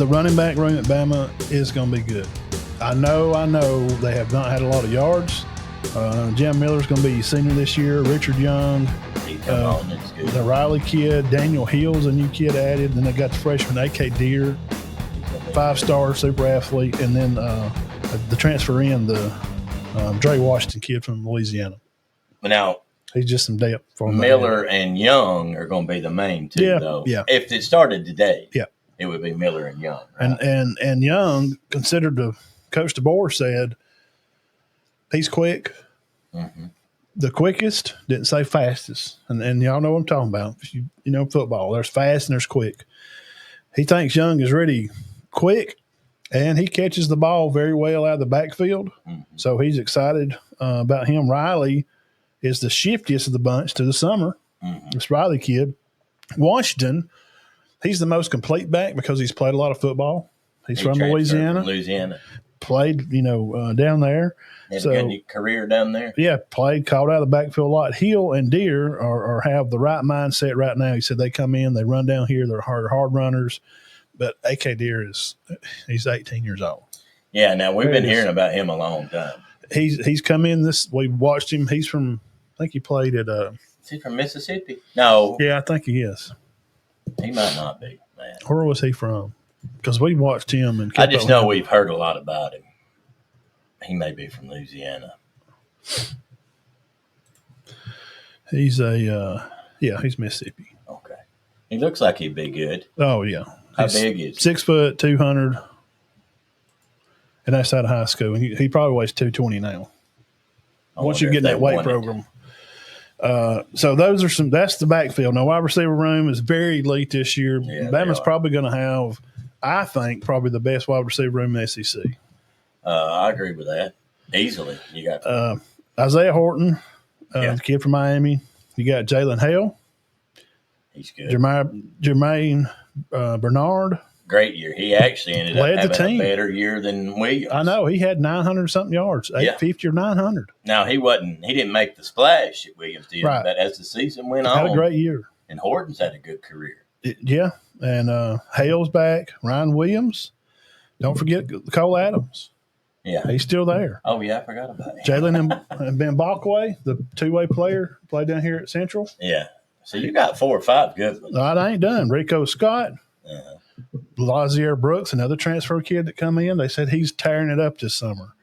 the running back room at Bama is going to be good. I know they have not had a lot of yards. Jim Miller's going to be senior this year. Richard Young, the Riley kid, Daniel Hill's a new kid added. Then they got the freshman A.K. Deere, 5-star super athlete, and then the transfer in the Dre Washington kid from Louisiana. But now he's just some depth for Miller and Young are going to be the main two, though. Yeah. If it started today, yeah, it would be Miller and Young. Right? And Young, considered the Coach DeBoer said he's quick. Mm-hmm. The quickest, didn't say fastest. And y'all know what I'm talking about. If you know football, there's fast and there's quick. He thinks Young is really quick, and he catches the ball very well out of the backfield. Mm-hmm. So he's excited about him. Riley is the shiftiest of the bunch to the summer. Mm-hmm. This Riley kid. Washington, he's the most complete back because he's played a lot of football. He's from Louisiana. Played, down there. Had a good career down there. Yeah, played, caught out of the backfield a lot. Hill and Deere are have the right mindset right now. He said they come in, they run down here, they're hard runners. But A.K. Deere he's 18 years old. Yeah, now we've been hearing about him a long time. He's come in we watched him. He's from, I think he played at Is he from Mississippi? No. Yeah, I think he is. He might not be, man. Where was he from? Because we watched him. And I just know we've heard a lot about him. He may be from Louisiana. He's he's Mississippi. Okay. He looks like he'd be good. Oh, yeah. How big is he? 6 foot, 200. And that's out of high school. And he probably weighs 220 now. Once you get in that weight program. So that's the backfield. Now, wide receiver room is very elite this year. Yeah, Bama's probably going to have, I think, probably the best wide receiver room in the SEC. I agree with that. Easily. You got Isaiah Horton, the kid from Miami. You got Jalen Hale. He's good. Jermaine Bernard. Great year. He actually ended up having a better year than Williams. I know. He had 900-something yards, 850 or 900. Now, he didn't make the splash that Williams did, right. But as the season went on. Had a great year. And Horton's had a good career. Yeah. And Hale's back. Ryan Williams. Don't forget Cole Adams. Yeah. He's still there. Oh, yeah. I forgot about him. Jalen and Ben Balkway, the two-way player, played down here at Central. Yeah. So you got 4 or 5 good ones. I ain't done. Rico Scott. Uh-huh. Lazier Brooks, another transfer kid that come in. They said he's tearing it up this summer.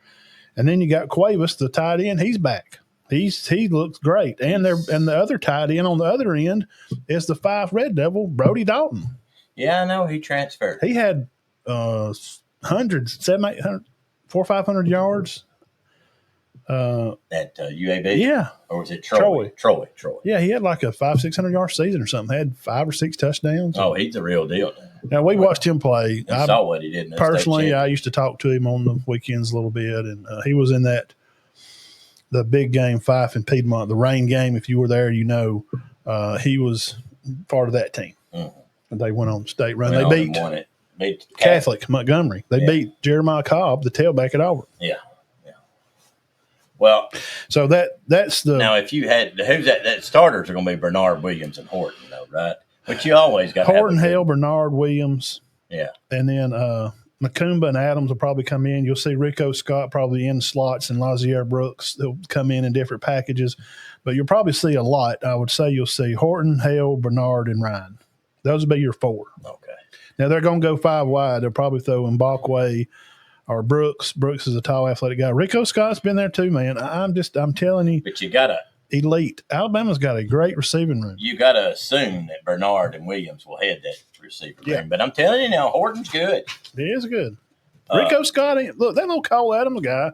And then you got Cuevas, the tight end. He's back. He looks great. And the other tight end on the other end is the 5 Red Devil, Brody Dalton. Yeah, I know. He transferred. He had hundreds, 700, 800, 400, 500 yards. At UAB? Yeah. Or was it Troy? Troy. Yeah, he had like a 500-600 yard season or something. Had 5 or 6 touchdowns. Oh, he's the real deal now. Now, we watched him play. I saw what he did. Personally, I used to talk to him on the weekends a little bit, and he was in the big game, Fife and Piedmont, the rain game. If you were there, he was part of that team. Mm-hmm. And they went on the state run. They beat Catholic Montgomery. They beat Jeremiah Cobb, the tailback at Auburn. Yeah. Well, so that's the now. If you had that starters are going to be Bernard, Williams, and Horton, though, right? But you always got Horton, Hale, Bernard, Williams, yeah, and then Macumba and Adams will probably come in. You'll see Rico Scott probably in slots, and Lazier Brooks they'll come in different packages. But you'll probably see a lot. I would say you'll see Horton, Hale, Bernard, and Ryan. Those will be your 4. Okay. Now they're going to go 5 wide. They'll probably throw in Balkway or Brooks. Brooks is a tall, athletic guy. Rico Scott's been there too, man. I'm telling you. But you got elite. Alabama's got a great receiving room. You got to assume that Bernard and Williams will head that receiver room. But I'm telling you now, Horton's good. He is good. Rico Scott ain't. Look, that little Cole Adams guy,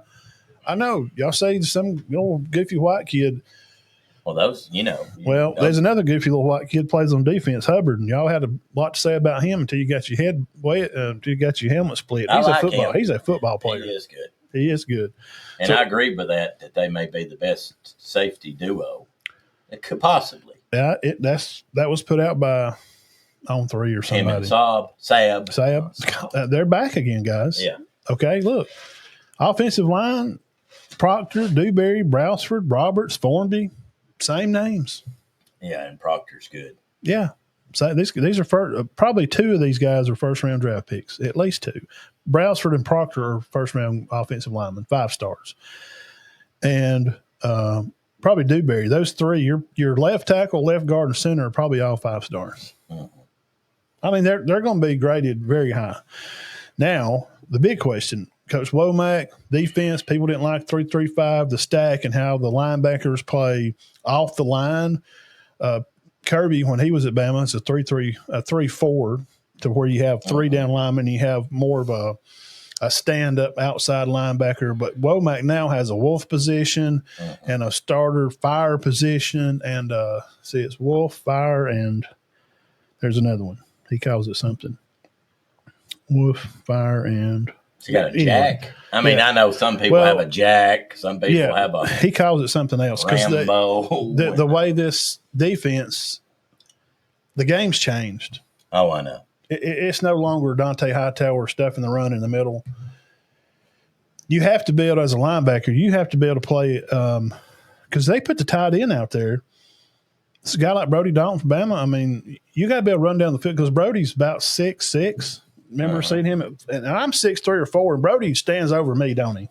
I know. Y'all say some little goofy white kid. Well, those, Well, there's another goofy little white kid plays on defense, Hubbard, and y'all had a lot to say about him until you got your until you got your helmet split. He's a football player. He is good. He is good. And I agree with that they may be the best safety duo. It could possibly. Yeah, that was put out by On 3 or somebody. Him and Saab. They're back again, guys. Yeah. Okay, look. Offensive line, Proctor, Dewberry, Browsford, Roberts, Formby. Same names. Yeah, and Proctor's good. Yeah. So these are probably two of these guys are first-round draft picks, at least two. Browsford and Proctor are first-round offensive linemen, 5 stars. And probably Dewberry. Those three, your left tackle, left guard, and center are probably all 5 stars. I mean, they're going to be graded very high. Now, the big question, Coach Womack, defense, people didn't like 3-3-5, the stack, and how the linebackers play off the line. Kirby, when he was at Bama, it's a 3-4 to where you have 3 down linemen. You have more of a stand-up outside linebacker. But Womack now has a wolf position and a starter fire position. And it's wolf, fire, and there's another one. He calls it something. Wolf, fire, and so you got a jack. I mean, I know some people have a jack. Some people have a. He calls it something else because the way this defense, the game's changed. Oh, I know. It's no longer Dante Hightower stuffing the run in the middle. You have to be able, as a linebacker, you have to be able to play because they put the tight end out there. It's a guy like Brody Dalton from Bama. I mean, you got to be able to run down the field because Brody's about 6'6". Remember seeing him? And I'm 6'3" or 4", and Brody stands over me, don't he?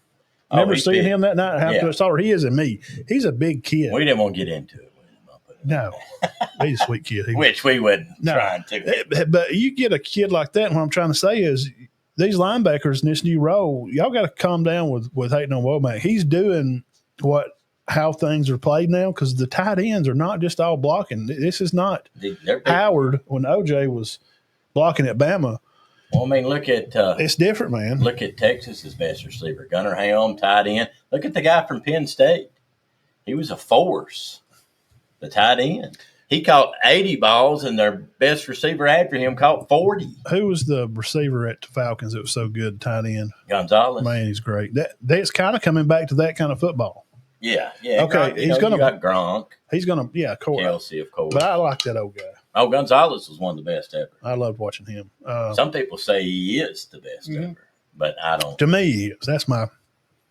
Remember seeing him that night? He is in me. He's a big kid. We didn't want to get into it. No, he's a sweet kid. Which we wouldn't try to. But you get a kid like that, and what I'm trying to say is these linebackers in this new role, y'all got to calm down with hating on Womack. He's doing how things are played now because the tight ends are not just all blocking. This is not Howard when OJ was blocking at Bama. Well, I mean, look at it's different, man. Look at Texas's best receiver, Gunnar Helm, tight end. Look at the guy from Penn State. He was a force, the tight end. He caught 80 balls, and their best receiver after him caught 40. Who was the receiver at the Falcons that was so good, tight end? Gonzalez. Man, he's great. That's kind of coming back to that kind of football. Yeah. Okay, he's going to got Gronk. He's going to, of course. Kelsey, of course. But I like that old guy. Oh, Gonzalez was one of the best ever. I loved watching him. Some people say he is the best ever, but I don't. To me, he is. That's my.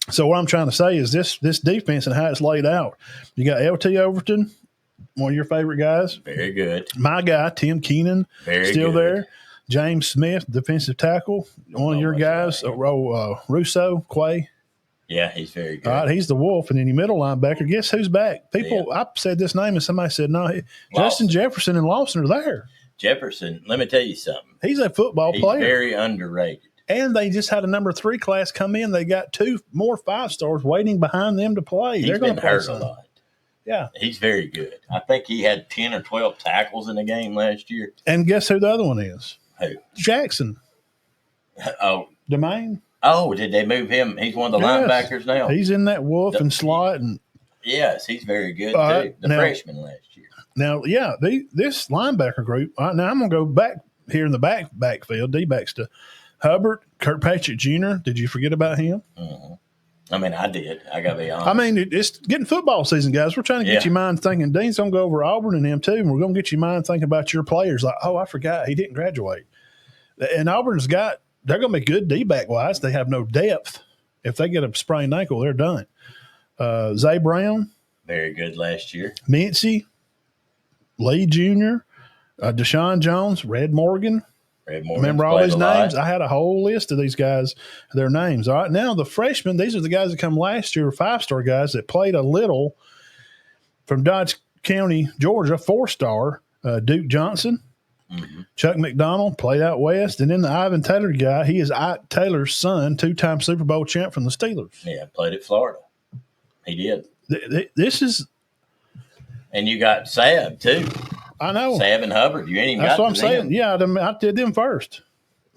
So what I'm trying to say is this defense and how it's laid out. You got LT Overton, one of your favorite guys. Very good. My guy, Tim Keenan, still good. There. James Smith, defensive tackle, one of your guys. Russo, Quay. Yeah, he's very good. All right, he's the wolf. And then your middle linebacker, guess who's back? I said this name and somebody said, no, Justin Jefferson and Lawson are there. Jefferson, let me tell you something. He's a football player. He's very underrated. And they just had a number 3 class come in. They got 2 more 5 stars waiting behind them to play. They're going to hurt a lot. Yeah. He's very good. I think he had 10 or 12 tackles in the game last year. And guess who the other one is? Who? Jackson. Oh. Domain. Oh, did they move him? He's one of the linebackers now. He's in that wolf and slot. And yes, he's very good, too. The freshman last year. Now, this linebacker group, now I'm going to go back here in the backfield, D-backs to Hubbard, Kirkpatrick Jr. Did you forget about him? Mm-hmm. I mean, I did. I got to be honest. I mean, it's getting football season, guys. We're trying to get your mind thinking. Dean's going to go over Auburn and them, too, and we're going to get your mind thinking about your players. Like, I forgot. He didn't graduate. And Auburn's they're going to be good D-back-wise. They have no depth. If they get a sprained ankle, they're done. Zay Brown. Very good last year. Mincy. Lee Jr., Deshaun Jones, Red Morgan. Remember all these names? I had a whole list of these guys, their names. All right, now the freshmen, these are the guys that come last year, 5-star guys that played a little from Dodge County, Georgia, 4-star, Duke Johnson, Chuck McDonald, played out west, and then the Ivan Taylor guy, he is Ike Taylor's son, 2-time Super Bowl champ from the Steelers. Yeah, played at Florida. He did. This is – and you got Sab, too. I know. Sab and Hubbard. You ain't even That's got what I'm them. saying. Yeah, I did them first.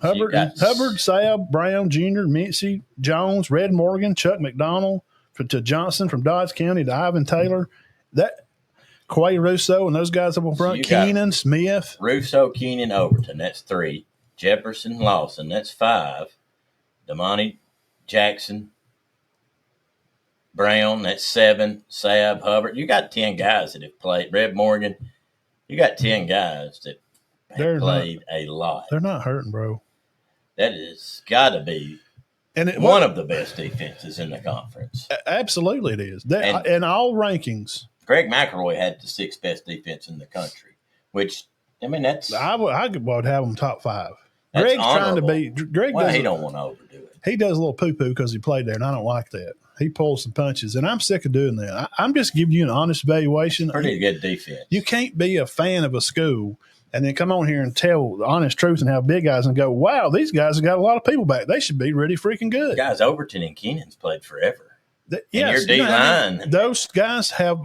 Hubbard, Sab, Brown, Jr., Mincy, Jones, Red Morgan, Chuck McDonald, to Johnson from Dodge County to Ivan Taylor. That Quay Russo and those guys up in front. So Keenan, Smith. Russo, Keenan, Overton. That's 3. Jefferson, Lawson. That's 5. Damani, Jackson, Brown. That's 7. Sab, Hubbard. You got 10 guys that have played. Red Morgan. You got 10 guys that have played a lot. They're not hurting, bro. That has got to be one of the best defenses in the conference. Absolutely it is. In all rankings. Greg McElroy had the 6th best defense in the country, which I mean, that's I would have them top 5. that's Greg's trying to honorable. be. Greg Well, does. he don't want to overdo it. He does a little poo-poo because he played there, and I don't like that. He pulls some punches, and I'm sick of doing that. I'm just giving you an honest evaluation. Pretty good defense. You can't be a fan of a school and then come on here and tell the honest truth and have big guys and go, wow, these guys have got a lot of people back. They should be really freaking good. Guys, Overton and Keenan's played forever. Yes, your D-line. Those guys have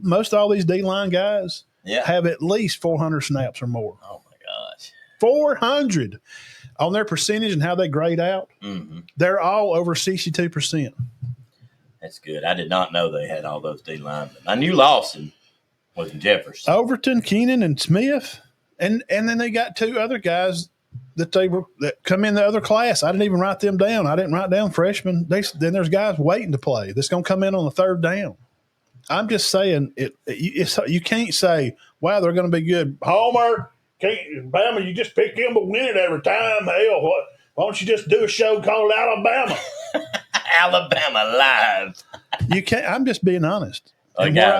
most all these D-line guys have at least 400 snaps or more. Oh, my gosh. 400 on their percentage and how they grade out. Mm-hmm. They're all over 62%. That's good. I did not know they had all those D linemen. I knew Lawson was in Jefferson. Overton, Keenan, and Smith, and then they got 2 other guys that come in the other class. I didn't even write them down. I didn't write down freshmen. Then there's guys waiting to play that's going to come in on the 3rd down. I'm just saying you can't say, wow, they're going to be good. Homer, Bama, you just pick them to win it every time. Hell, why don't you just do a show called Alabama? Alabama Live. You can't. I'm just being honest.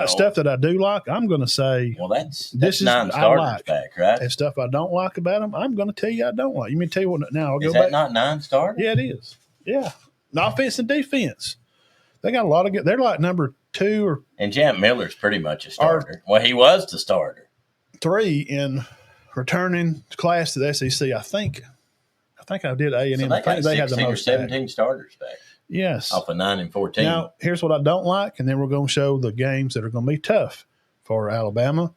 Stuff that I do like, I'm going to say. Well, that's non-starters back, right? And stuff I don't like about them, I'm going to tell you I don't like. You mean tell you what? Now I'll go back. Is that not non-starter? Yeah, it is. Yeah, the offense and defense. They got a lot of good. They're like number 2 And Jamp Miller's pretty much a starter. Well, he was the starter. 3 in returning class to the SEC. I think I did A&M. So they got 16 or 17 starters back. Yes. Off of 9 and 14. Now, here's what I don't like, and then we're going to show the games that are going to be tough for Alabama.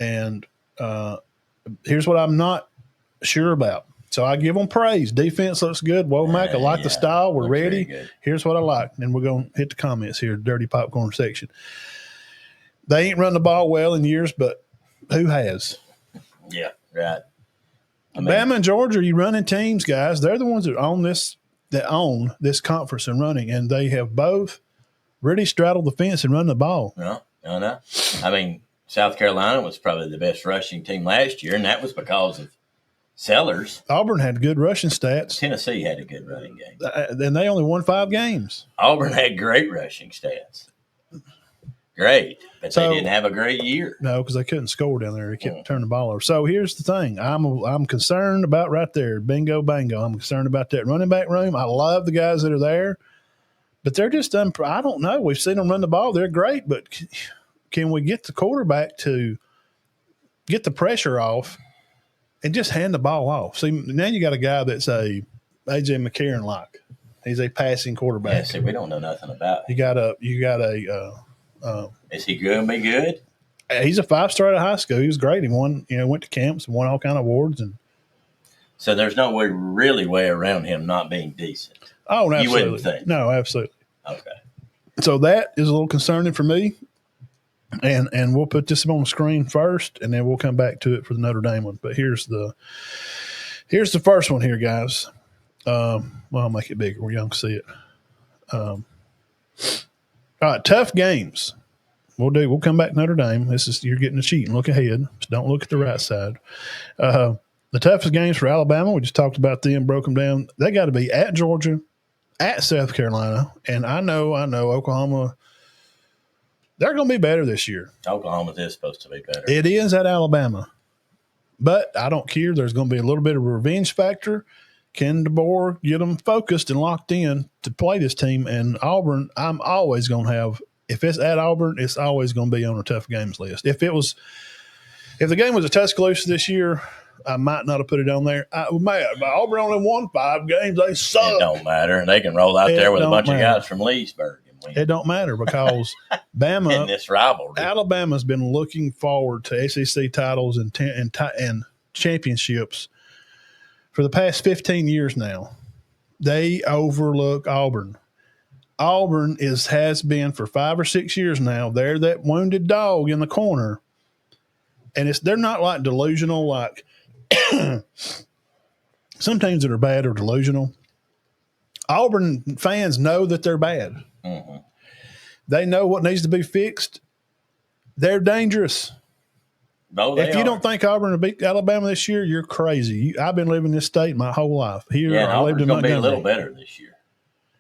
And here's what I'm not sure about. So I give them praise. Defense looks good. Womack, I like the style. We're ready. Here's what I like. And we're going to hit the comments here, dirty popcorn section. They ain't run the ball well in years, but who has? Yeah, right. Bama and Georgia are you running teams, guys. They're the ones that own this conference and running, and they have both really straddled the fence and run the ball. No. I mean, South Carolina was probably the best rushing team last year, and that was because of Sellers. Auburn had good rushing stats. Tennessee had a good running game. Then they only won 5 games. Auburn had great rushing stats. Great, but they didn't have a great year. No, because they couldn't score down there. They couldn't turn the ball over. So here's the thing. I'm concerned about right there. Bingo, bango. I'm concerned about that running back room. I love the guys that are there, but they're just I don't know. We've seen them run the ball. They're great, but can we get the quarterback to get the pressure off and just hand the ball off? See, now you got a guy that's a A.J. McCarron-like. He's a passing quarterback. Yeah, see, we don't know nothing about him. You got a is he going to be good? He's a 5-star out of high school. He was great. He won to camps and won all kind of awards. And so there's no way around him not being decent. Oh, absolutely. You wouldn't think. No, absolutely. Okay. So that is a little concerning for me. And we'll put this on the screen first, and then we'll come back to it for the Notre Dame one. But here's the first one here, guys. Well, I'll make it bigger where y'all can see it. All right, tough games. We'll come back to Notre Dame. You're getting a sheet and look ahead. Just don't look at the right side. The toughest games for Alabama, we just talked about them, broke them down. They got to be at Georgia, at South Carolina, and I know Oklahoma. They're going to be better this year. Oklahoma is supposed to be better. It is at Alabama, but I don't care. There's going to be a little bit of a revenge factor. Can DeBoer get them focused and locked in to play this team? And Auburn, I'm always going to have. If it's at Auburn, it's always going to be on a tough games list. If the game was a Tuscaloosa this year, I might not have put it on there. Auburn only won 5 games. They suck. It don't matter. They can roll out there with a bunch of guys from Leesburg and win. It don't matter because Bama in this rivalry. Alabama's been looking forward to SEC titles and championships for the past 15 years now. They overlook Auburn. Auburn has been for 5 or 6 years now. They're that wounded dog in the corner, and they're not like delusional. Like some teams that are bad are delusional. Auburn fans know that they're bad. Mm-hmm. They know what needs to be fixed. They're dangerous. No, if you don't think Auburn will beat Alabama this year, you're crazy. I've been living in this state my whole life. I lived in Montgomery. Going to be a little better this year.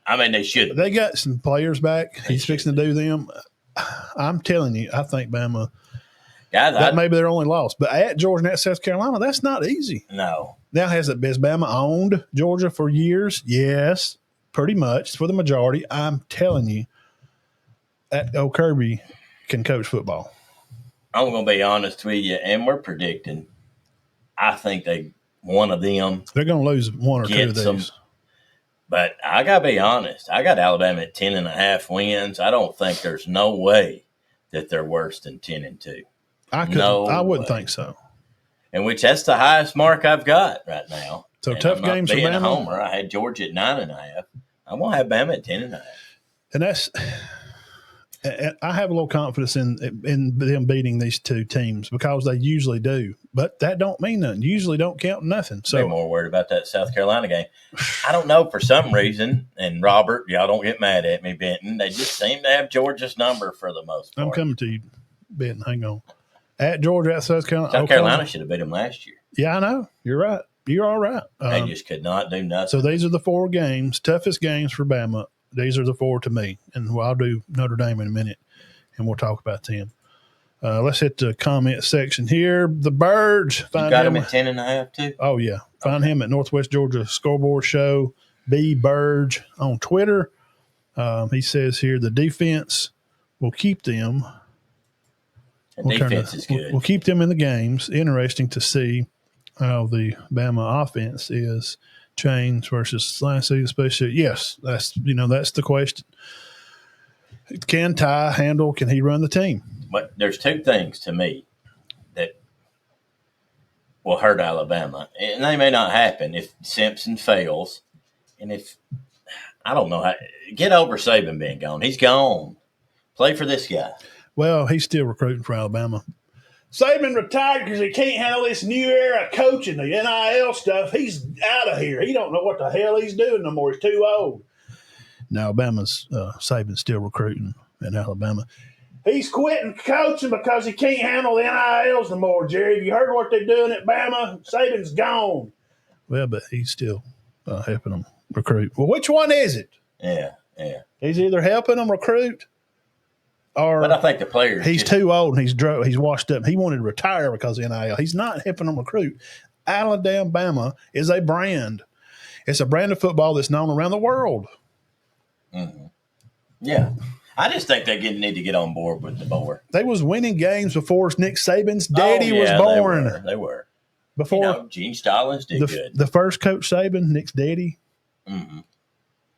I mean, they should. They got some players back. He's fixing to do them. I'm telling you, I think Bama Guys, that may be their only loss. But at Georgia and at South Carolina, that's not easy. No. Now, has Bama owned Georgia for years? Yes, pretty much for the majority. I'm telling you, that old Kirby can coach football. I'm going to be honest with you, and we're predicting. I think one of them. They're going to lose one or two of these. But I got to be honest. I got Alabama at 10.5 wins. I don't think there's no way that they're worse than 10-2. I wouldn't think so. In which that's the highest mark I've got right now. So tough games for Bama. Being a homer, I had Georgia at 9.5. I'm going to have Bama at 10.5. And that's. I have a little confidence in them beating these two teams because they usually do, but that don't mean nothing. Usually don't count nothing. So I'm more worried about that South Carolina game. I don't know, for some reason, and Robert, y'all don't get mad at me, Benton. They just seem to have Georgia's number for the most part. I'm coming to you, Benton. Hang on. At Georgia, at South Carolina. South Carolina should have beat them last year. Yeah, I know. You're right. You're all right. They just could not do nothing. So these are the 4 games, toughest games for Bama. These are the 4 to me. And I'll do Notre Dame in a minute, and we'll talk about them. Let's hit the comment section here. The Birds. You got him at 10.5 too? Oh, yeah. Find him at Northwest Georgia Scoreboard Show, B. Burge on Twitter. He says here the defense will keep them. Defense is good. We'll keep them in the games. Interesting to see how the Bama offense is changed versus last season, especially. Yes, that's the question. Can Ty handle? Can he run the team? But there's 2 things to me that will hurt Alabama, and they may not happen if Simpson fails, and if I don't know how. Get over Saban being gone. He's gone. Play for this guy. Well, he's still recruiting for Alabama. Saban retired because he can't handle this new era of coaching, the NIL stuff. He's out of here. He don't know what the hell he's doing no more. He's too old. Now, Alabama's Saban's still recruiting in Alabama. He's quitting coaching because he can't handle the NILs no more, Jerry. Have you heard what they're doing at Bama? Saban's gone. Well, but he's still helping them recruit. Well, which one is it? Yeah. He's either helping them recruit but I think the players. He's too old and he's washed up. He wanted to retire because of NIL. He's not helping them recruit. Alabama is a brand. It's a brand of football that's known around the world. Mm-hmm. Yeah. I just think they need to get on board with the board. They was winning games before Nick Saban's daddy was born. They were. Before Gene Stallings did good. The first coach Saban, Nick's daddy. Mm-hmm.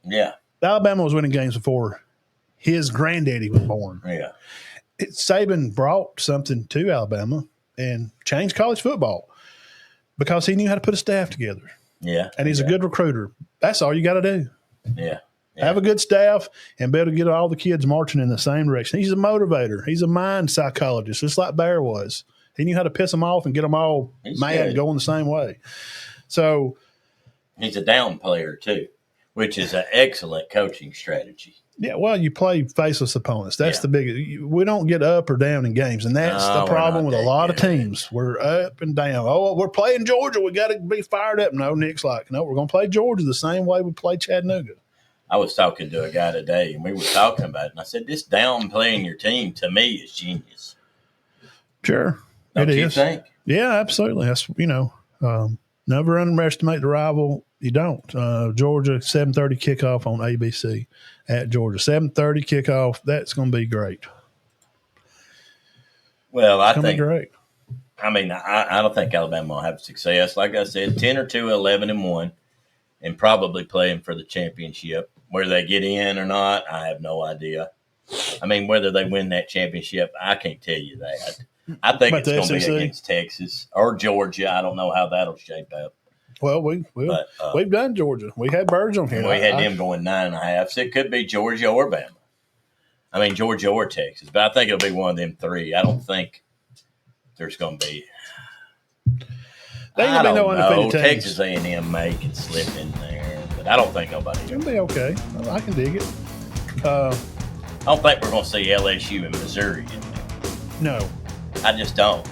Yeah. Alabama was winning games before his granddaddy was born. Yeah. Saban brought something to Alabama and changed college football because he knew how to put a staff together. Yeah. And he's a good recruiter. That's all you got to do. Yeah. Have a good staff and be able to get all the kids marching in the same direction. He's a motivator. He's a mind psychologist, just like Bear was. He knew how to piss them off and get them all mad and going the same way. So he's a down player too, which is an excellent coaching strategy. Yeah, well, you play faceless opponents. That's the big. We don't get up or down in games, and that's the problem with a lot of teams. We're up and down. Oh, we're playing Georgia. We got to be fired up. No, Nick's like, no, we're going to play Georgia the same way we play Chattanooga. I was talking to a guy today, and we were talking about it, and I said, this downplaying your team, to me, is genius. Sure. Don't you think? Yeah, absolutely. That's, never underestimate the rival. You don't. Georgia, 7:30 kickoff on ABC at Georgia. 7:30 kickoff. That's going to be great. Well, I think. Be great. I mean, I don't think Alabama will have success. Like I said, 10-2, 11-1, and probably playing for the championship. Whether they get in or not, I have no idea. I mean, whether they win that championship, I can't tell you that. I think it's going to be against Texas or Georgia. I don't know how that'll shape up. Well, we've done Georgia. We had Birds on here. We had them going 9.5, so it could be Georgia or Bama. I mean, Georgia or Texas, but I think it'll be one of them 3. I don't think there's going to be. I don't know. Texas A&M may can slip in there, but I don't think nobody. It'll be okay. I can dig it. I don't think we're going to see LSU and Missouri in there. No. I just don't.